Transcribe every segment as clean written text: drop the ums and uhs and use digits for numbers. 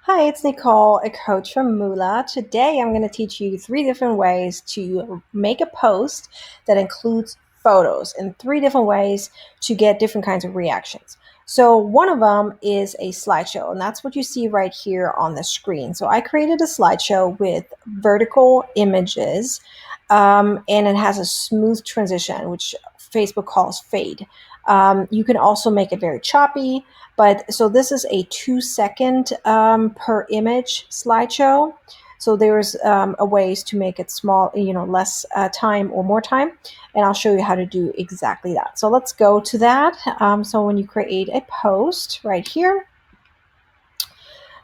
Hi, it's Nicole, a coach from Moolah. Today I'm going to teach you 3 different ways to make a post that includes photos and 3 different ways to get different kinds of reactions. So one of them is a slideshow, and that's what you see right here on the screen. So I created a slideshow with vertical images, and it has a smooth transition, which Facebook calls fade. You can also make it very choppy. But so this is a 2 second per image slideshow. So there's a ways to make it small, less time or more time. And I'll show you how to do exactly that. So let's go to that. So when you create a post right here,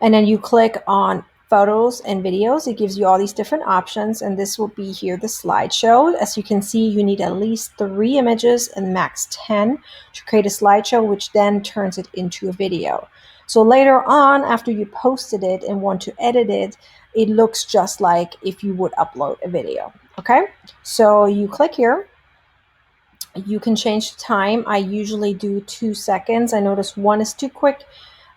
and then you click on photos and videos, it gives you all these different options, and this will be here the slideshow. As you can see, you need at least 3 images and max 10 to create a slideshow, which then turns it into a video. So later on, after you posted it and want to edit it, it looks just like if you would upload a video. Okay, so you click here. You can change the time. I usually do 2 seconds. I notice 1 is too quick,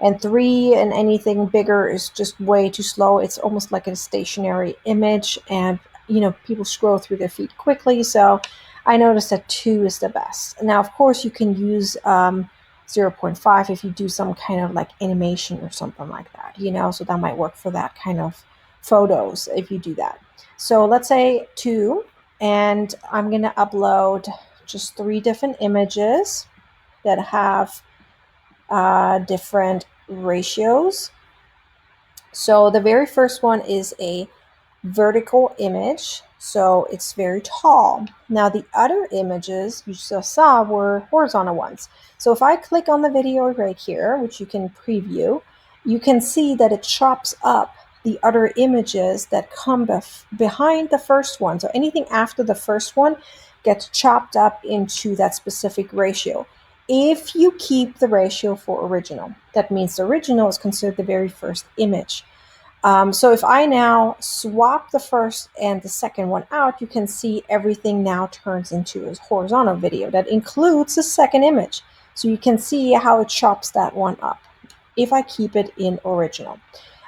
and 3 and anything bigger is just way too slow. It's almost like a stationary image, and people scroll through their feed quickly. So I notice that 2 is the best. Now, of course, you can use 0.5 if you do some kind of like animation or something like that, so that might work for that kind of photos if you do that. So let's say 2, and I'm going to upload just 3 different images that have different ratios. So the very first one is a vertical image, so it's very tall. Now the other images you just saw were horizontal ones. So if I click on the video right here, which you can preview, you can see that it chops up the other images that come behind the first one. So anything after the first one gets chopped up into that specific ratio. If you keep the ratio for original, that means the original is considered the very first image. So if I now swap the first and the second one out, you can see everything now turns into a horizontal video that includes the second image. So you can see how it chops that one up if I keep it in original.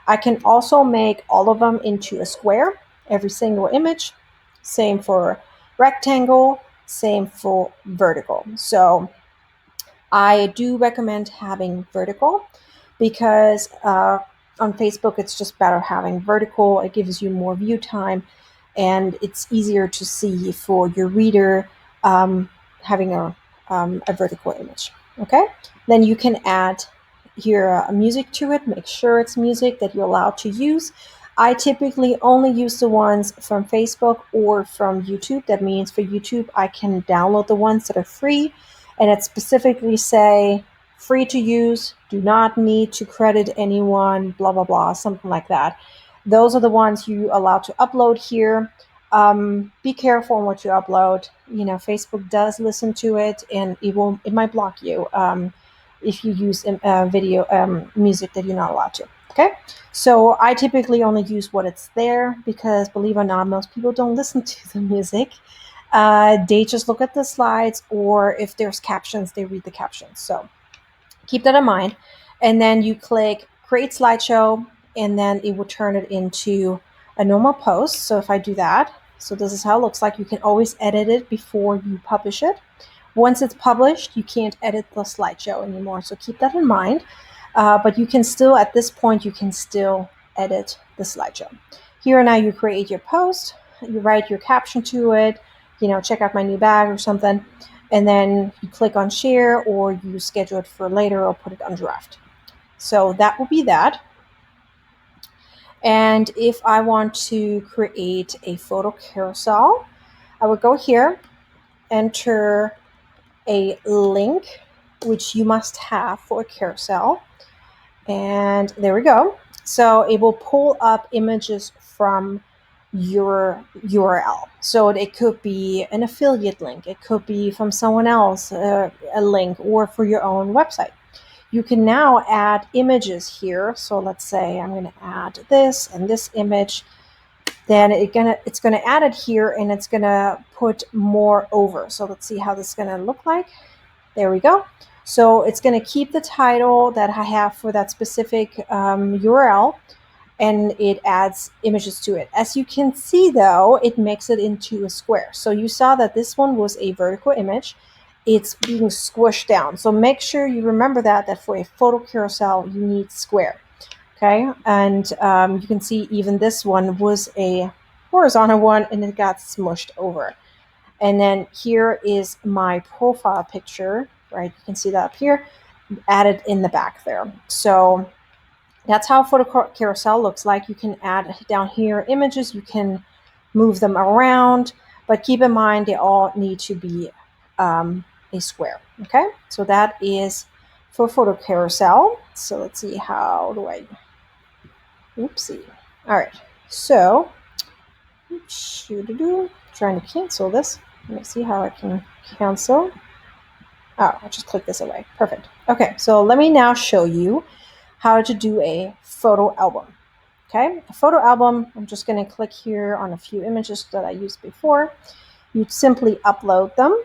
I can also make all of them into a square, every single image. Same for rectangle, same for vertical. So I do recommend having vertical because on Facebook it's just better having vertical. It gives you more view time, and it's easier to see for your reader having a vertical image. Okay, then you can add here a music to it. Make sure it's music that you're allowed to use. I typically only use the ones from Facebook or from YouTube. That means for YouTube, I can download the ones that are free, and it specifically say free to use, do not need to credit anyone, blah, blah, blah, something like that. Those are the ones you allow to upload here. Be careful on what you upload. Facebook does listen to it, and it might block you if you use video music that you're not allowed to. Okay, so I typically only use what it's there because, believe it or not, most people don't listen to the music. They just look at the slides, or if there's captions, they read the captions. So keep that in mind. And then you click create slideshow, and then it will turn it into a normal post. So if I do that, so this is how it looks like. You can always edit it before you publish it. Once it's published, you can't edit the slideshow anymore. So keep that in mind. But you can still, at this point, you can still edit the slideshow. Here now you create your post, you write your caption to it, check out my new bag or something, and then you click on share, or you schedule it for later or put it on draft. So that will be that. And if I want to create a photo carousel, I would go here, enter a link, which you must have for a carousel. And there we go. So it will pull up images from your URL. So it could be an affiliate link. It could be from someone else, a link, or for your own website. You can now add images here. So let's say I'm going to add this and this image. Then it's gonna add it here, and it's gonna put more over. So let's see how this is gonna look like. There we go. So it's going to keep the title that I have for that specific URL, and it adds images to it. As you can see though, it makes it into a square. So you saw that this one was a vertical image. It's being squished down. So make sure you remember that for a photo carousel, you need square. Okay, and you can see even this one was a horizontal one and it got smushed over. And then here is my profile picture, right? You can see that up here, added in the back there. So that's how photo carousel looks like. You can add down here images, you can move them around, but keep in mind they all need to be a square. Okay, so that is for photo carousel. So let's see, how do I, oopsie. All right, so trying to cancel this. Let me see how I can cancel. Oh, I'll just click this away. Perfect. Okay, so let me now show you how to do a photo album. Okay, a photo album, I'm just going to click here on a few images that I used before. You'd simply upload them.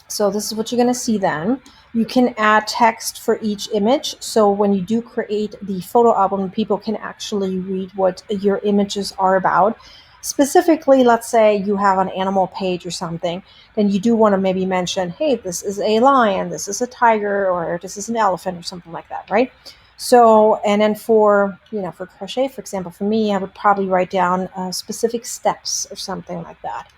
So this is what you're going to see then. You can add text for each image. So when you do create the photo album, people can actually read what your images are about. Specifically, let's say you have an animal page or something, then you do want to maybe mention, hey, this is a lion, this is a tiger, or this is an elephant or something like that, right? So, and then for crochet, for example, for me, I would probably write down specific steps or something like that.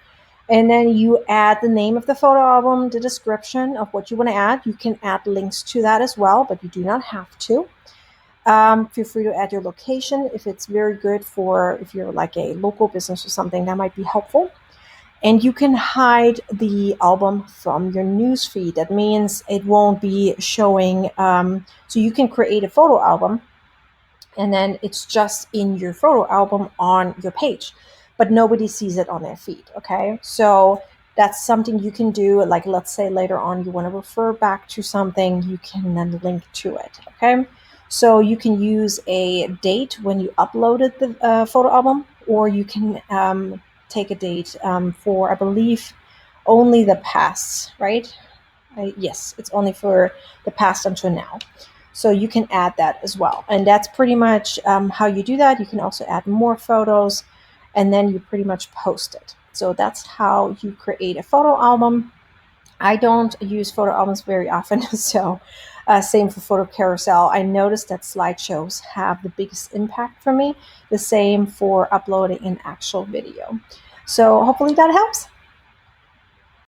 And then you add the name of the photo album, the description of what you want to add. You can add links to that as well, but you do not have to. Feel free to add your location if it's very good for, if you're like a local business or something, that might be helpful. And you can hide the album from your newsfeed. That means it won't be showing. So you can create a photo album and then it's just in your photo album on your page, but nobody sees it on their feed. Okay, so that's something you can do. Like, let's say later on you want to refer back to something, you can then link to it. Okay, so you can use a date when you uploaded the photo album, or you can take a date for, I believe, only the past, right? Yes, it's only for the past until now. So you can add that as well. And that's pretty much how you do that. You can also add more photos and then you pretty much post it. So that's how you create a photo album. I don't use photo albums very often, so same for photo carousel. I noticed that slideshows have the biggest impact for me. The same for uploading an actual video. So hopefully that helps.